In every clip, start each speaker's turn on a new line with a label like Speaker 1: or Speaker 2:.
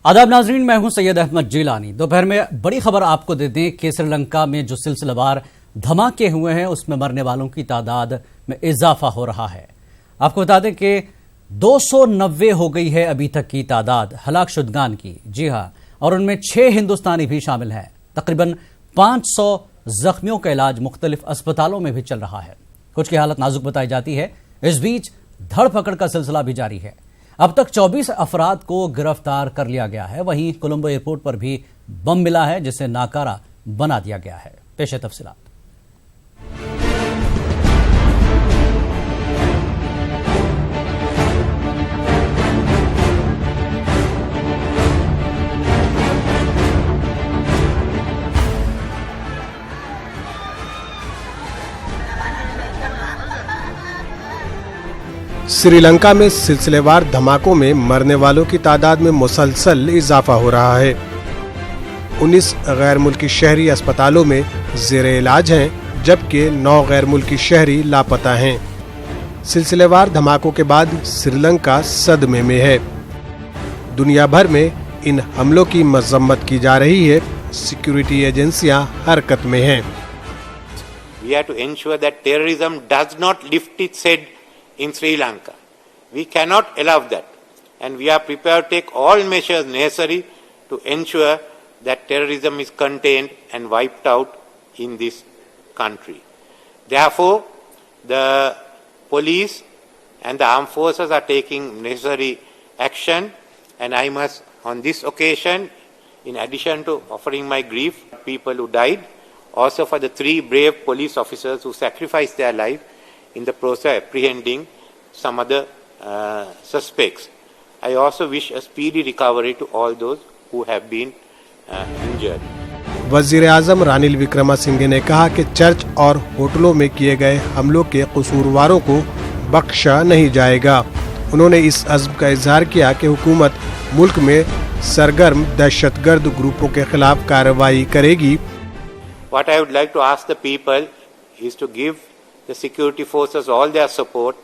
Speaker 1: आदाब नाजरीन, मैं हूं सैयद अहमद जिलानी। दोपहर में बड़ी खबर आपको दे दें कि श्रीलंका में जो सिलसिलेवार धमाके हुए हैं उसमें मरने वालों की तादाद में इजाफा हो रहा है। आपको बता दें कि 290 हो गई है अभी तक की तादाद हलाक शुदगान की। जी हां, और उनमें 6 हिंदुस्तानी भी शामिल हैं। तकरीबन 500 जख्मियों का इलाज मुख्तलिफ अस्पतालों में भी चल रहा है। कुछ की हालत नाजुक बताई जाती है। इस बीच धरपकड़ का सिलसिला भी जारी है। अब तक 24 अफराद को गिरफ्तार कर लिया गया है। वहीं कोलंबो एयरपोर्ट पर भी बम मिला है जिसे नाकारा बना दिया गया है। पेश है तफसीलात।
Speaker 2: श्रीलंका में सिलसिलेवार धमाकों में मरने वालों की तादाद में मुसलसल इजाफा हो रहा है। 19 गैर मुल्की शहरी अस्पतालों में ज़ेरे इलाज हैं, जबकि 9 गैर मुल्की शहरी लापता हैं। सिलसिलेवार धमाकों के बाद श्रीलंका सदमे में है। दुनिया भर में इन हमलों की मजम्मत की जा रही है। सिक्योरिटी एजेंसियां हरकत में हैं।
Speaker 3: We have to ensure that terrorism does not lift its head in Sri Lanka. We cannot allow that, and we are prepared to take all measures necessary to ensure that terrorism is contained and wiped out in this country. Therefore, the police and the armed forces are taking necessary action, and I must, on this occasion, in addition to offering my grief to people who died, also for the 3 brave police officers who sacrificed their life in the process of apprehending some other suspects. I also wish a speedy recovery to all those who have been injured.
Speaker 2: वज़ीर आज़म रानिल विक्रमासिंघे ने कहा कि church और होटलों में किए गए हमलों के कसूरवारों को बख्शा नहीं जाएगा। उन्होंने इस अज़्म का इजहार किया कि हुकूमत मुल्क में सरगर्म दहशतगर्द ग्रुपों के खिलाफ कार्रवाई करेगी।
Speaker 3: What I would like to ask the people is to give the security forces all their support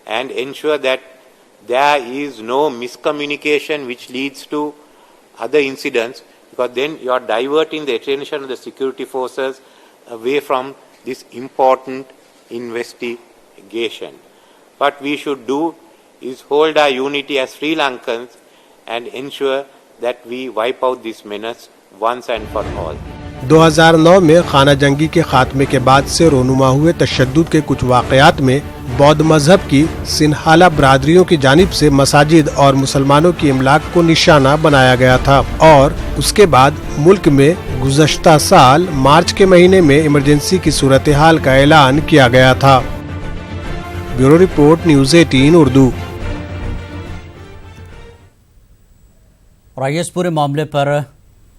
Speaker 3: and ensure that there is no miscommunication which leads to other incidents, because then you are diverting the attention of the security forces away from this important investigation. What we should do is hold our unity as Sri Lankans and ensure that we wipe out this menace once and for all.
Speaker 2: 2009 में खाना जंगी के खात्मे के बाद से रोनुमा हुए तशद्दुद के कुछ वाक़यात में बौद्ध मजहब की सिन्हाला बरादरियों की जानिब से मसाजिद और मुसलमानों की इमलाक को निशाना बनाया गया था, और उसके बाद मुल्क में गुज़श्ता साल मार्च के महीने में इमरजेंसी की सूरत हाल का ऐलान किया गया था। Bureau report, news 18 Urdu.
Speaker 1: और इस पूरे मामले पर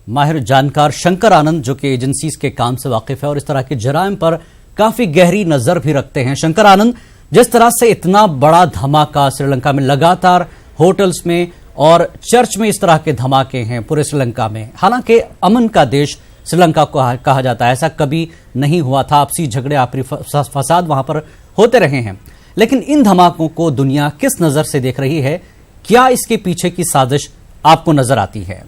Speaker 1: माहिर जानकार शंकर आनंद, जो कि एजेंसीज के काम से वाकिफ है और इस तरह के जराइम पर काफी गहरी नजर भी रखते हैं। शंकर आनंद, जिस तरह से इतना बड़ा धमाका श्रीलंका में लगातार होटल्स में और चर्च में इस तरह के धमाके हैं पूरे श्रीलंका में, हालांकि अमन का देश श्रीलंका को कहा जाता है, ऐसा कभी नहीं हुआ था। आपसी झगड़े, आपसी फसाद वहां पर होते रहे हैं, लेकिन इन धमाकों को दुनिया किस नजर से देख रही है? क्या इसके पीछे की साजिश आपको नजर आती है?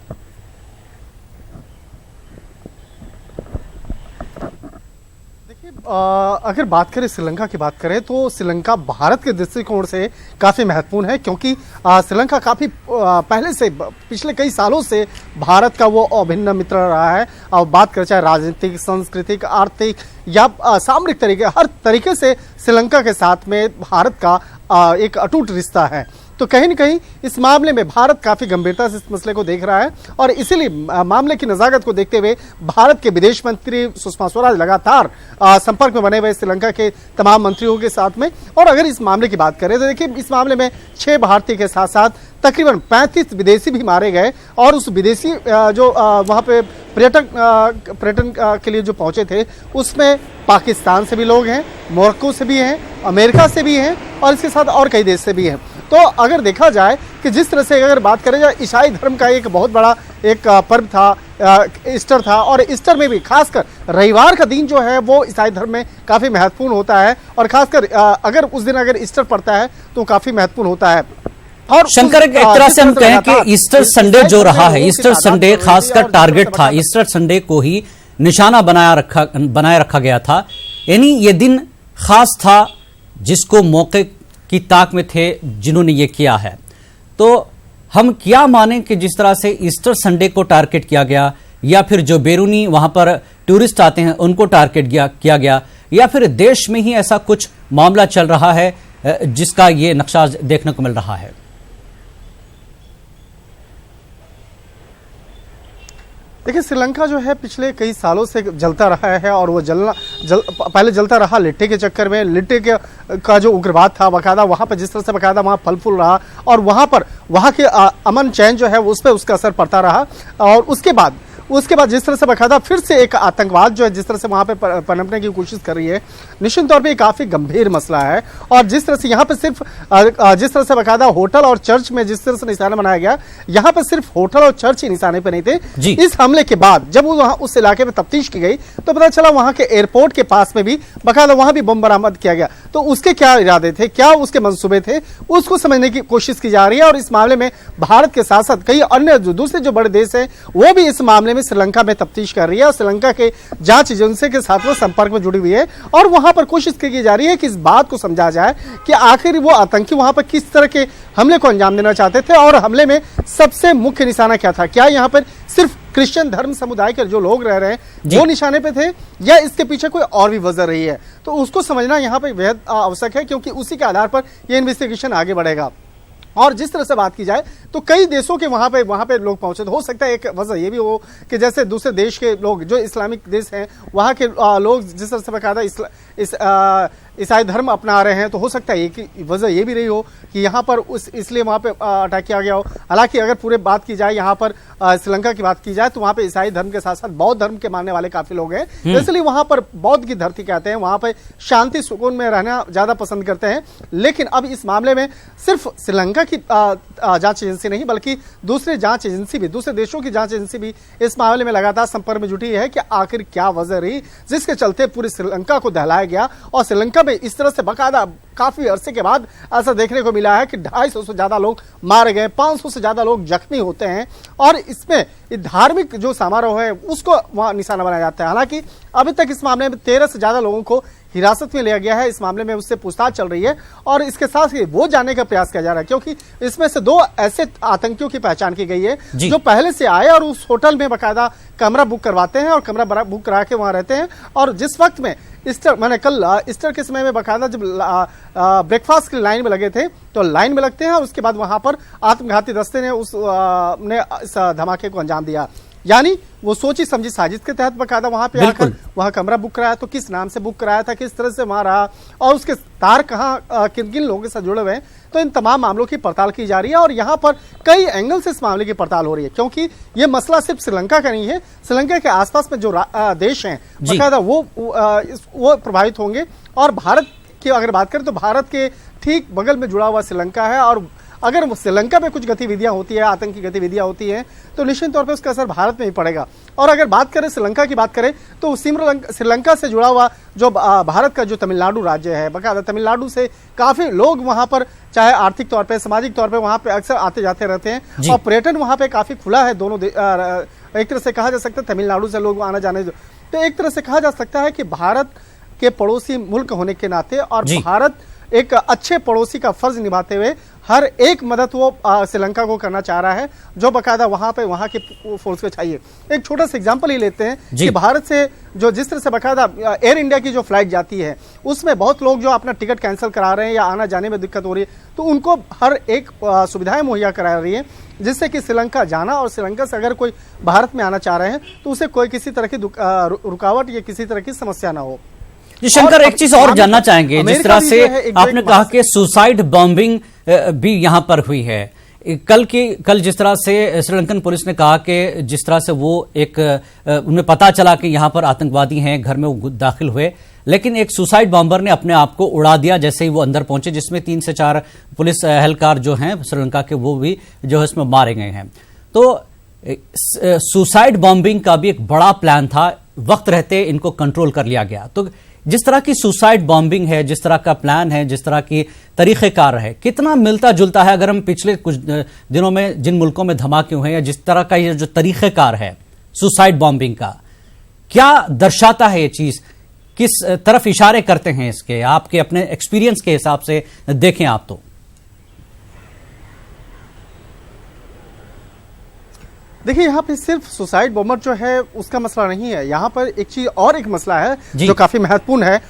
Speaker 4: अगर बात करें, श्रीलंका की बात करें, तो श्रीलंका भारत के दृष्टिकोण से काफ़ी महत्वपूर्ण है, क्योंकि श्रीलंका काफ़ी पहले से, पिछले कई सालों से भारत का वो अभिन्न मित्र रहा है। और बात करें चाहे राजनीतिक, सांस्कृतिक, आर्थिक या सामरिक तरीके, हर तरीके से श्रीलंका के साथ में भारत का एक अटूट रिश्ता है। तो कहीं न कहीं इस मामले में भारत काफ़ी गंभीरता से इस मसले को देख रहा है, और इसीलिए मामले की नज़ाकत को देखते हुए भारत के विदेश मंत्री सुषमा स्वराज लगातार संपर्क में बने हुए श्रीलंका के तमाम मंत्रियों के साथ में। और अगर इस मामले की बात करें तो देखिए, इस मामले में 6 भारतीय के साथ साथ तकरीबन 35 विदेशी भी मारे गए, और उस विदेशी जो वहाँ पे पर्यटन के लिए जो पहुँचे थे, उसमें पाकिस्तान से भी लोग हैं, मोरक्को से भी हैं, अमेरिका से भी हैं, और इसके साथ और कई देश से भी हैं। तो अगर देखा जाए कि जिस तरह से अगर बात करें जाए, ईसाई धर्म का एक बहुत बड़ा एक पर्व था, ईस्टर था, और ईस्टर में भी खासकर रविवार का दिन जो है वो ईसाई धर्म में काफ़ी महत्वपूर्ण होता है, और खासकर अगर उस दिन अगर ईस्टर पड़ता है तो काफ़ी महत्वपूर्ण होता है। और
Speaker 1: शंकर, एक तरह से हम कहें कि ईस्टर संडे जो रहा है, ईस्टर संडे खासकर टारगेट था, ईस्टर संडे को ही निशाना बनाए रखा गया था। यानी ये दिन खास था जिसको मौके की ताक में थे जिन्होंने ये किया है। तो हम क्या माने कि जिस तरह से ईस्टर संडे को टारगेट किया गया, या फिर जो बैरूनी वहां पर टूरिस्ट आते हैं उनको टारगेट किया गया, या फिर देश में ही ऐसा कुछ मामला चल रहा है जिसका ये नक्शा देखने को मिल रहा है?
Speaker 4: देखिए, श्रीलंका जो है पिछले कई सालों से जलता रहा है और वो पहले जलता रहा लिट्टे के चक्कर में। लिट्टे का जो उग्रवाद था बकायदा वहाँ पर जिस तरह से बकायदा वहाँ फल फूल रहा और वहाँ के अमन चैन जो है उस पर उसका असर पड़ता रहा। और उसके बाद जिस तरह से बकायदा फिर से एक आतंकवाद जो है जिस तरह से वहाँ पे पनपने की कोशिश कर रही है, निश्चित तौर पे ये काफ़ी गंभीर मसला है। और जिस तरह से यहाँ पे सिर्फ जिस तरह से बकायदा होटल और चर्च में जिस तरह से निशाना बनाया गया, यहाँ पे सिर्फ होटल और चर्च ही निशाने पे नहीं थे। इस हमले के बाद जब वहाँ उस इलाके में तफ्तीश की गई तो पता चला वहाँ के एयरपोर्ट के पास में भी बकायदा वहाँ भी बम बरामद किया गया। तो उसके क्या इरादे थे, क्या उसके मंसूबे थे, उसको समझने की कोशिश की जा रही है। और इस मामले में भारत के साथ साथ कई अन्य दूसरे जो बड़े देश हैं वो भी इस मामले में श्रीलंका में तफ्तीश कर रही है और श्रीलंका के जांच एजेंसी के साथ वो संपर्क में जुड़ी हुई है। और वहां पर कोशिश की जा रही है कि इस बात को समझा जाए कि आखिर वो आतंकी वहां पर किस तरह के हमले को अंजाम देना चाहते थे और हमले में सबसे मुख्य निशाना क्या था। क्या यहाँ पर सिर्फ क्रिश्चियन धर्म समुदाय के जो लोग रह रहे हैं वो निशाने पे थे, या इसके पीछे कोई और भी वजह रही है? तो उसको समझना यहाँ पे बेहद आवश्यक है, क्योंकि उसी के आधार पर यह इन्वेस्टिगेशन आगे बढ़ेगा। और जिस तरह से बात की जाए तो कई देशों के वहां पे लोग पहुंचे। तो हो सकता है एक वजह ये भी हो कि जैसे दूसरे देश के लोग जो इस्लामिक देश हैं वहां के लोग जिस तरह से बकायदा ईसाई धर्म अपना रहे हैं, तो हो सकता है कि वजह ये भी रही हो कि यहाँ पर इसलिए वहाँ पे अटैक किया गया हो। हालांकि अगर पूरे बात की जाए यहाँ पर श्रीलंका की बात की जाए तो वहाँ पे ईसाई धर्म के साथ साथ बौद्ध धर्म के मानने वाले काफी लोग हैं, इसलिए वहाँ पर बौद्ध की धरती कहते हैं, वहाँ पे शांति सुकून में रहना ज्यादा पसंद करते हैं। लेकिन अब इस मामले में सिर्फ श्रीलंका की जांच एजेंसी नहीं बल्कि दूसरे जांच एजेंसी भी, दूसरे देशों की जांच एजेंसी भी इस मामले में लगातार संपर्क में जुटी है कि आखिर क्या वजह रही जिसके चलते पूरी श्रीलंका को दहलाया गया। और श्रीलंका में इस तरह से बकायदा काफी अरसे के बाद ऐसा देखने को मिला है कि 250 से ज्यादा लोग मारे गए, 500 से ज्यादा लोग जख्मी होते हैं और इसमें धार्मिक जो समारोह है उसको वहां निशाना बनाया जाता है। हालांकि अभी तक इस मामले में 13 से ज्यादा लोगों को हिरासत में लिया गया है। इस मामले में उससे पूछताछ चल रही है और इसके साथ ही वो जानने का प्रयास किया जा रहा है, क्योंकि इसमें से 2 ऐसे आतंकियों की पहचान की गई है जो पहले से आए और उस होटल में बकायदा कमरा बुक करवाते हैं और कमरा बुक करा के वहां रहते हैं। और जिस वक्त में कल ईस्टर के समय में बकायदा जब ब्रेकफास्ट की लाइन में लगे थे तो लाइन में लगते हैं और उसके बाद वहां पर आत्मघाती दस्ते ने इस धमाके को अंजाम दिया। यानी वो सोची समझी साजिश के तहत बकायदा वहां पे आकर वहां कमरा बुक कराया, तो किस नाम से बुक कराया था, किस तरह से वहां रहा और उसके तार कहां किन किन लोगों के साथ जुड़े हुए हैं, तो इन तमाम मामलों की पड़ताल की जा रही है। और यहाँ पर कई एंगल से इस मामले की पड़ताल हो रही है, क्योंकि ये मसला सिर्फ श्रीलंका का नहीं है, श्रीलंका के आसपास में जो देश हैं बकायदा वो प्रभावित होंगे। और भारत की अगर बात करें तो भारत के ठीक बगल में जुड़ा हुआ श्रीलंका है और अगर श्रीलंका में कुछ गतिविधियां होती है, आतंकी गतिविधियां होती हैं, तो निश्चित तौर पे उसका असर भारत में ही पड़ेगा। और अगर बात करें श्रीलंका की बात करें तो श्रीलंका से जुड़ा हुआ जो भारत का जो तमिलनाडु राज्य है, बकायदा तमिलनाडु से काफी लोग वहां पर चाहे आर्थिक तौर पर, सामाजिक तौर पर वहां पे अक्सर आते जाते रहते हैं और पर्यटन वहां पे काफी खुला है। दोनों एक तरह से कहा जा सकता है तमिलनाडु से लोग आना जाने, तो एक तरह से कहा जा सकता है कि भारत के पड़ोसी मुल्क होने के नाते और भारत एक अच्छे पड़ोसी का फर्ज निभाते हुए हर एक मदद वो श्रीलंका को करना चाह रहा है जो बकायदा वहां की फोर्स को चाहिए। एक छोटा सा एग्जांपल ही लेते हैं कि भारत से जो जिस तरह से बकायदा एयर इंडिया की जो फ्लाइट जाती है उसमें बहुत लोग जो अपना टिकट कैंसिल करा रहे हैं या आना जाने में दिक्कत हो रही है, तो उनको हर एक सुविधाएं मुहैया करा रही है जिससे कि श्रीलंका जाना और श्रीलंका से अगर कोई भारत में आना चाह रहे हैं तो उसे कोई किसी तरह की रुकावट या किसी तरह की समस्या ना हो।
Speaker 1: जी शंकर, एक चीज और जानना चाहेंगे, जिस तरह से आपने कहा कि सुसाइड बॉम्बिंग भी यहां पर हुई है, कल जिस तरह से श्रीलंकन पुलिस ने कहा कि जिस तरह से वो उन्हें पता चला कि यहां पर आतंकवादी हैं, घर में वो दाखिल हुए, लेकिन एक सुसाइड बॉम्बर ने अपने आप को उड़ा दिया जैसे ही वो अंदर पहुंचे, जिसमें 3 से 4 पुलिस एहलकार जो हैं श्रीलंका के वो भी जो है इसमें मारे गए हैं। तो सुसाइड बॉम्बिंग का भी एक बड़ा प्लान था, वक्त रहते इनको कंट्रोल कर लिया गया। तो जिस तरह की सुसाइड बॉम्बिंग है, जिस तरह का प्लान है, जिस तरह की तरीक़ेकार है, कितना मिलता जुलता है अगर हम पिछले कुछ दिनों में जिन मुल्कों में धमाके हुए हैं, या जिस तरह का ये जो तरीक़ेकार है सुसाइड बॉम्बिंग का, क्या दर्शाता है ये चीज, किस तरफ इशारे करते हैं इसके? आपके अपने एक्सपीरियंस के हिसाब से देखें आप तो।
Speaker 4: देखिए, यहाँ पे सिर्फ सुसाइड बॉम्बर जो है उसका मसला नहीं है, यहाँ पर एक चीज और एक मसला है जो काफी महत्वपूर्ण है।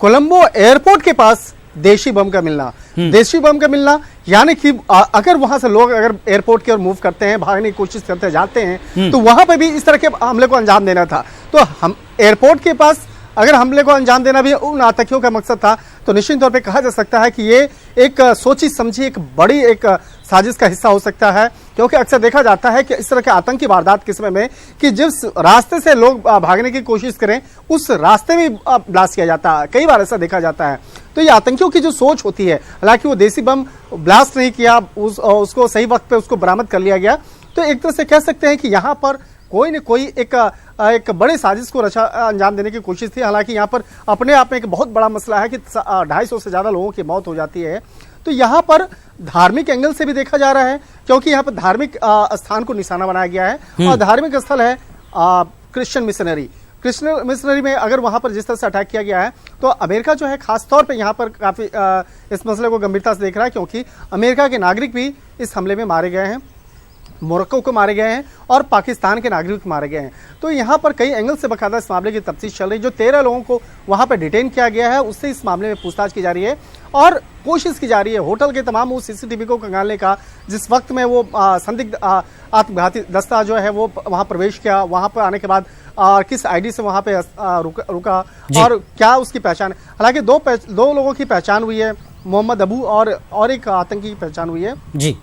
Speaker 4: कोलंबो एयरपोर्ट के पास देशी बम का मिलना, देशी बम का मिलना, यानी कि अगर वहां से लोग अगर एयरपोर्ट की ओर मूव करते हैं, भागने की कोशिश करते जाते हैं, तो वहां पे भी इस तरह के हमले को अंजाम देना था। तो हम एयरपोर्ट के पास अगर हमले को अंजाम देना भी उन आतंकियों का मकसद था, तो निश्चित तौर पे कहा जा सकता है कि ये एक सोची समझी एक बड़ी एक साजिश का हिस्सा हो सकता है। क्योंकि अक्सर देखा जाता है कि इस तरह के आतंकी वारदात के समय में कि जिस रास्ते से लोग भागने की कोशिश करें उस रास्ते में ब्लास्ट किया जाता है, कई बार ऐसा देखा जाता है। तो ये आतंकियों की जो सोच होती है, हालांकि वो देसी बम ब्लास्ट नहीं किया, उसको सही वक्त पे उसको बरामद कर लिया गया, तो एक तरह से कह सकते हैं कि यहाँ पर कोई न कोई एक बड़े साजिश को अंजाम देने की कोशिश थी। हालांकि यहाँ पर अपने आप में एक बहुत बड़ा मसला है कि 250 से ज्यादा लोगों की मौत हो जाती है। तो यहाँ पर धार्मिक एंगल से भी देखा जा रहा है, क्योंकि यहाँ पर धार्मिक स्थान को निशाना बनाया गया है और धार्मिक स्थल है क्रिश्चियन मिशनरी में अगर वहां पर जिस तरह से अटैक किया गया है, तो अमेरिका जो है खासतौर पे यहाँ पर काफी इस मसले को गंभीरता से देख रहा है, क्योंकि अमेरिका के नागरिक भी इस हमले में मारे गए हैं, मोरक्को को मारे गए हैं और पाकिस्तान के नागरिक मारे गए हैं। तो यहाँ पर कई एंगल से बकायदा इस मामले की तफ्तीश चल रही है। जो 13 लोगों को वहां पर डिटेन किया गया है, उससे इस मामले में पूछताछ की जा रही है और कोशिश की जा रही है होटल के तमाम वो सीसीटीवी को खंगालने का, जिस वक्त में वो संदिग्ध आत्मघाती दस्ता जो है वो वहां प्रवेश किया, वहां पर आने के बाद किस आईडी से वहां पे रुका और क्या उसकी पहचान है। हालांकि दो लोगों की पहचान हुई है, मोहम्मद अबू और एक आतंकी की पहचान हुई है जी।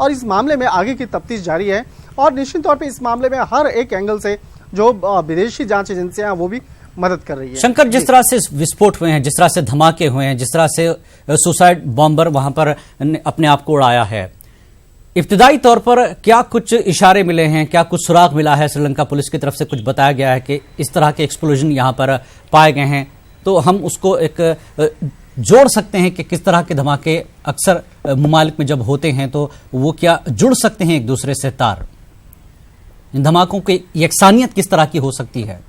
Speaker 4: और इस मामले में आगे की तफ्तीश जारी है और निश्चित तौर पे इस मामले में हर एक एंगल से जो विदेशी जांच एजेंसियां हैं वो भी मदद कर रही है।
Speaker 1: शंकर, जिस तरह से विस्फोट हुए हैं, जिस तरह से धमाके हुए हैं, जिस तरह से सुसाइड बॉम्बर वहां पर अपने आप को उड़ाया है, इब्तिदाई तौर पर क्या कुछ इशारे मिले हैं, क्या कुछ सुराग मिला है? श्रीलंका पुलिस की तरफ से कुछ बताया गया है कि इस तरह के एक्सप्लोजन यहां पर पाए गए हैं, तो हम उसको एक जोड़ सकते हैं कि किस तरह के धमाके अक्सर ममालिक में जब होते हैं तो वो क्या जुड़ सकते हैं एक दूसरे से तार? इन धमाकों की यकसानियत किस तरह की हो सकती है?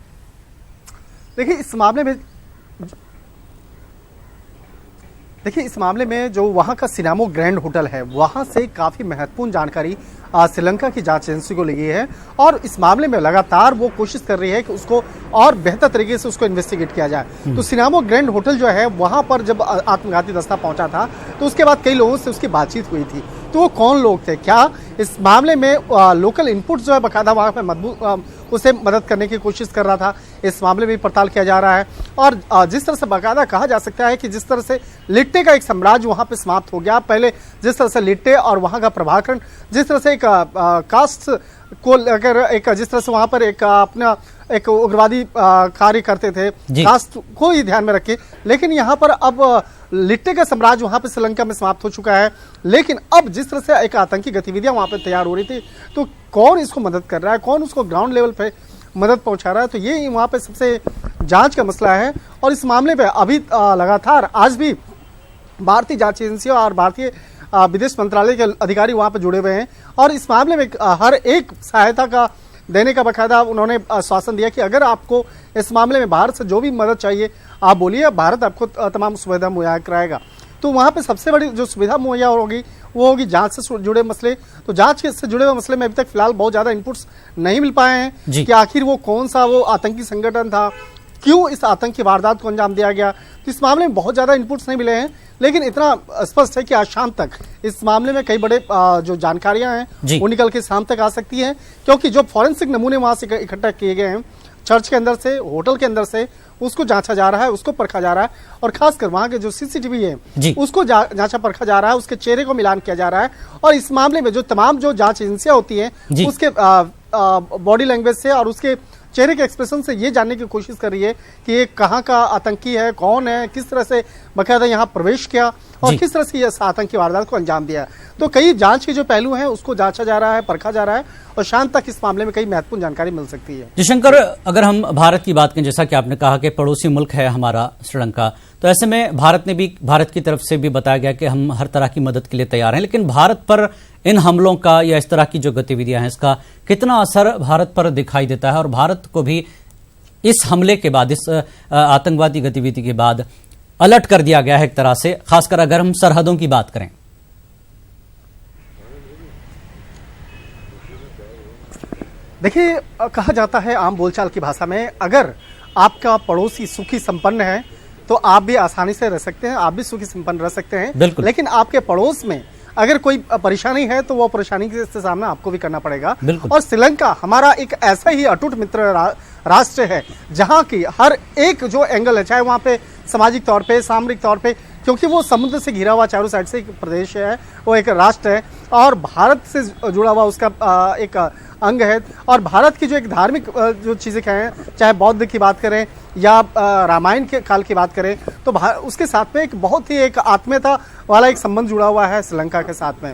Speaker 4: देखिए, इस मामले में जो वहां का सिनामो ग्रैंड होटल है, वहां से काफी महत्वपूर्ण जानकारी श्रीलंका की जांच एजेंसी को लगी है और इस मामले में लगातार वो कोशिश कर रही है कि उसको और बेहतर तरीके से उसको इन्वेस्टिगेट किया जाए। तो सिनामो ग्रैंड होटल जो है, वहां पर जब आत्मघाती दस्ता पहुंचा था तो उसके बाद कई लोगों से उसकी बातचीत हुई थी। तो वो कौन लोग थे, क्या इस मामले में लोकल इनपुट जो है बकायदा वहां पर उसे मदद करने की कोशिश कर रहा था, इस मामले में पड़ताल किया जा रहा है। और जिस तरह से बाकायदा कहा जा सकता है कि जिस तरह से लिट्टे का एक साम्राज्य वहां पे समाप्त हो गया, पहले जिस तरह से लिट्टे और वहां का प्रभाकरण जिस तरह से एक कास्ट को लेकर एक जिस तरह से वहां पर एक अपना एक उग्रवादी कार्य करते थे, कास्ट को ही ध्यान में रखे, लेकिन यहाँ पर अब लिट्टे का साम्राज्य वहां पे श्रीलंका में समाप्त हो चुका है। लेकिन अब जिस तरह से एक आतंकी गतिविधियां वहां पे तैयार हो रही थी, तो कौन इसको मदद कर रहा है, कौन उसको ग्राउंड लेवल पे मदद पहुंचा रहा है, तो ये वहां पे सबसे जांच का मसला है। और इस मामले में अभी लगातार आज भी भारतीय जांच एजेंसियों और भारतीय विदेश मंत्रालय के अधिकारी वहां पर जुड़े हुए हैं और इस मामले में हर एक सहायता का देने का बकायदा उन्होंने आश्वासन दिया कि अगर आपको इस मामले में भारत से जो भी मदद चाहिए आप बोलिए, भारत आपको तमाम सुविधा मुहैया कराएगा। तो वहां पे सबसे बड़ी जो सुविधा मुहैया होगी वो होगी जांच से जुड़े मसले। तो जांच से जुड़े हुए मसले में अभी तक फिलहाल बहुत ज्यादा इनपुट्स नहीं मिल पाए हैं कि आखिर वो कौन सा वो आतंकी संगठन था, क्यों इस आतंकी वारदात को अंजाम दिया गया। तो इस मामले में बहुत ज्यादा इनपुट्स नहीं मिले हैं, लेकिन इतना स्पष्ट है कि आज शाम तक इस मामले में कई बड़े जो जानकारियां हैं वो निकल के शाम तक आ सकती हैं, क्योंकि जो फॉरेंसिक नमूने वहां से इकट्ठा किए गए हैं चर्च के अंदर से, होटल के अंदर से, उसको जांचा जा रहा है, उसको परखा जा रहा है और खासकर वहां के जो सीसीटीवी है उसको जांचा परखा जा रहा है, उसके चेहरे को मिलान किया जा रहा है। और इस मामले में जो तमाम जो जांच एजेंसियां होती हैं उसके बॉडी लैंग्वेज से और उसके चेहरे के एक्सप्रेशन से ये जानने की कोशिश कर रही है कि ये कहाँ का आतंकी है, कौन है, किस तरह से बाकायदा यहाँ प्रवेश किया और किस तरह से ये आतंकी वारदात को अंजाम दिया। तो कई जांच के जो पहलू हैं उसको जांचा जा रहा है, परखा जा रहा है और शाम तक इस मामले में कई महत्वपूर्ण जानकारी मिल सकती है।
Speaker 1: जी शंकर, अगर हम भारत की बात करें, जैसा कि आपने कहा कि पड़ोसी मुल्क है हमारा श्रीलंका, तो ऐसे में भारत की तरफ से भी बताया गया कि हम हर तरह की मदद के लिए तैयार हैं, लेकिन भारत पर इन हमलों का या इस तरह की जो गतिविधियां हैं इसका कितना असर भारत पर दिखाई देता है और भारत को भी इस हमले के बाद, इस आतंकवादी गतिविधि के बाद अलर्ट कर दिया गया है एक तरह से, खासकर अगर हम सरहदों की बात करें?
Speaker 4: देखिए, कहा जाता है आम बोलचाल की भाषा में, अगर आपका पड़ोसी सुखी संपन्न है तो आप भी आसानी से रह सकते हैं, आप भी सुखी संपन्न रह सकते हैं। लेकिन आपके पड़ोस में अगर कोई परेशानी है तो वो परेशानी के सामना आपको भी करना पड़ेगा। और श्रीलंका हमारा एक ऐसा ही अटूट मित्र राष्ट्र है जहां की हर एक जो एंगल है, चाहे वहां पे सामाजिक तौर पे, सामरिक तौर पे, क्योंकि वो समुद्र से घिरा हुआ चारों साइड से एक प्रदेश है, वो एक राष्ट्र है और भारत से जुड़ा हुआ उसका एक अंग है। और भारत की जो एक धार्मिक जो चीज़ें हैं, चाहे बौद्ध की बात करें या रामायण के काल की बात करें, तो उसके साथ में एक बहुत ही एक आत्मीयता वाला एक संबंध जुड़ा हुआ है श्रीलंका के साथ में।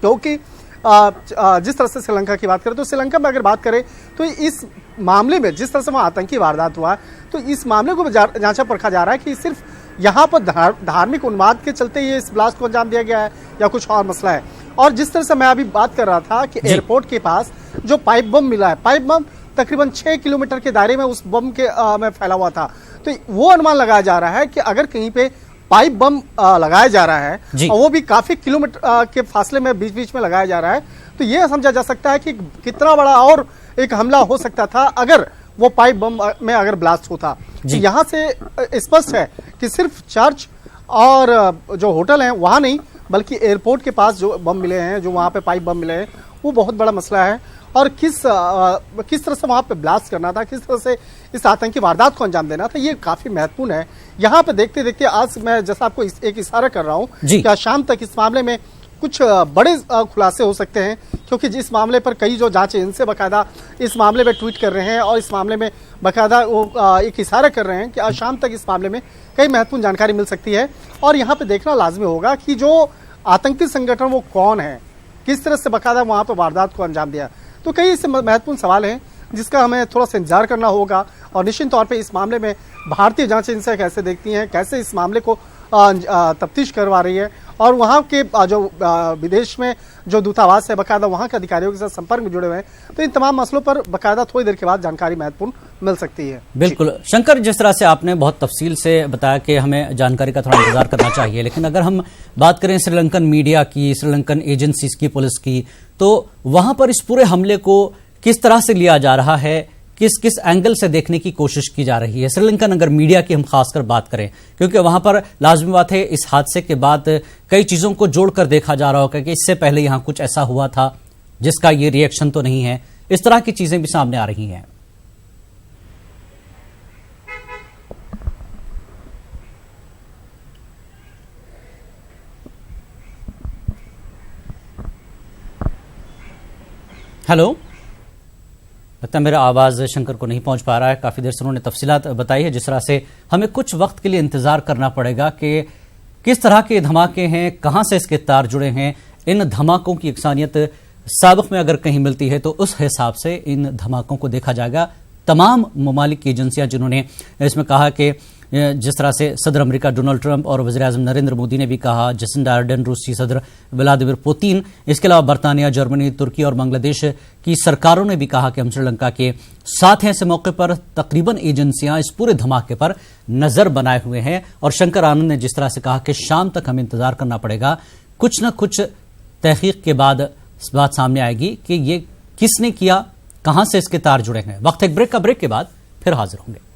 Speaker 4: क्योंकि जिस तरह से श्रीलंका की बात करें, तो श्रीलंका में अगर बात करें तो इस मामले में जिस तरह से वहाँ आतंकी वारदात हुआ, तो इस मामले को जांचा परखा जा रहा है कि सिर्फ यहाँ पर धार्मिक उन्माद के चलते ये इस ब्लास्ट को अंजाम दिया गया है या कुछ और मसला है। और जिस तरह से मैं अभी बात कर रहा था कि एयरपोर्ट के पास जो पाइप बम मिला है, पाइप बम तकरीबन 6 किलोमीटर के दायरे में उस बम के में फैला हुआ था, तो वो अनुमान लगाया जा रहा है कि अगर कहीं पे पाइप बम लगाया जा रहा है और वो भी काफी किलोमीटर के फासले में बीच बीच में लगाया जा रहा है, तो ये समझा जा सकता है कि कितना बड़ा और एक हमला हो सकता था अगर वो पाइप बम में अगर ब्लास्ट होता। तो यहाँ से स्पष्ट है कि सिर्फ चर्च और जो होटल हैं वहाँ नहीं, बल्कि एयरपोर्ट के पास जो बम मिले हैं, जो वहाँ पे पाइप बम मिले हैं, वो बहुत बड़ा मसला है। और किस तरह से वहाँ पे ब्लास्ट करना था, किस तरह से इस आतंकी वारदात को अंजाम देना था, ये काफी महत्वपूर्ण है। यहाँ पे देखते देखते आज मैं जैसा आपको एक इशारा कर रहा हूँ कि शाम तक इस मामले में कुछ बड़े खुलासे हो सकते हैं, क्योंकि जिस मामले पर कई जो जांच एजेंसी बाकायदा इस मामले में ट्वीट कर रहे हैं और इस मामले में बाकायदा वो एक इशारा कर रहे हैं कि आज शाम तक इस मामले में कई महत्वपूर्ण जानकारी मिल सकती है। और यहाँ पे देखना लाजमी होगा कि जो आतंकी संगठन वो कौन है, किस तरह से बाकायदा वहाँ पर वारदात को अंजाम दिया। तो कई इससे महत्वपूर्ण सवाल हैं जिसका हमें थोड़ा सा इंतजार करना होगा। और निश्चित तौर पे इस मामले में भारतीय जांच एजेंसियां कैसे देखती हैं, कैसे इस मामले को तफ्तीश करवा रही है और वहाँ के जो विदेश में जो दूतावास है बाकायदा वहाँ के अधिकारियों के साथ संपर्क में जुड़े हुए हैं, तो इन तमाम मसलों पर बाकायदा थोड़ी देर के बाद जानकारी महत्वपूर्ण मिल सकती है।
Speaker 1: बिल्कुल शंकर, जिस तरह से आपने बहुत तफसील से बताया कि हमें जानकारी का थोड़ा इंतजार करना चाहिए, लेकिन अगर हम बात करें श्रीलंकन मीडिया की, श्रीलंकन एजेंसीज की, पुलिस की, तो वहां पर इस पूरे हमले को किस तरह से लिया जा रहा है, किस एंगल से देखने की कोशिश की जा रही है? श्रीलंकन अगर मीडिया की हम खासकर बात करें, क्योंकि वहां पर लाजमी बात है इस हादसे के बाद कई चीजों को जोड़कर देखा जा रहा होगा कि इससे पहले यहां कुछ ऐसा हुआ था जिसका ये रिएक्शन तो नहीं है, इस तरह की चीजें भी सामने आ रही हैं। हेलो, लगता है मेरा आवाज़ शंकर को नहीं पहुंच पा रहा है। काफ़ी देर से उन्होंने तफसीलात बताई है, जिस तरह से हमें कुछ वक्त के लिए इंतज़ार करना पड़ेगा कि किस तरह के धमाके हैं, कहां से इसके तार जुड़े हैं। इन धमाकों की यकसानियत साबिक़ में अगर कहीं मिलती है तो उस हिसाब से इन धमाकों को देखा जाएगा। तमाम ममालिक की एजेंसियां जिन्होंने इसमें कहा कि जिस तरह से सदर अमेरिका डोनाल्ड ट्रंप और वज़ीर-ए-आज़म नरेंद्र मोदी ने भी कहा, जेसिंडा आर्डर्न रूसी सदर व्लादिमीर पुतिन, इसके अलावा बरतानिया, जर्मनी, तुर्की और बांग्लादेश की सरकारों ने भी कहा कि हम श्रीलंका के साथ हैं। ऐसे मौके पर तकरीबन एजेंसियां इस पूरे धमाके पर नजर बनाए हुए हैं। और शंकर आनंद ने जिस तरह से कहा कि शाम तक हमें इंतजार करना पड़ेगा, कुछ न कुछ तहकीक के बाद इस बात सामने आएगी कि ये किसने किया, कहां से इसके तार जुड़े हैं। वक्त एक ब्रेक का, ब्रेक के बाद फिर हाजिर होंगे।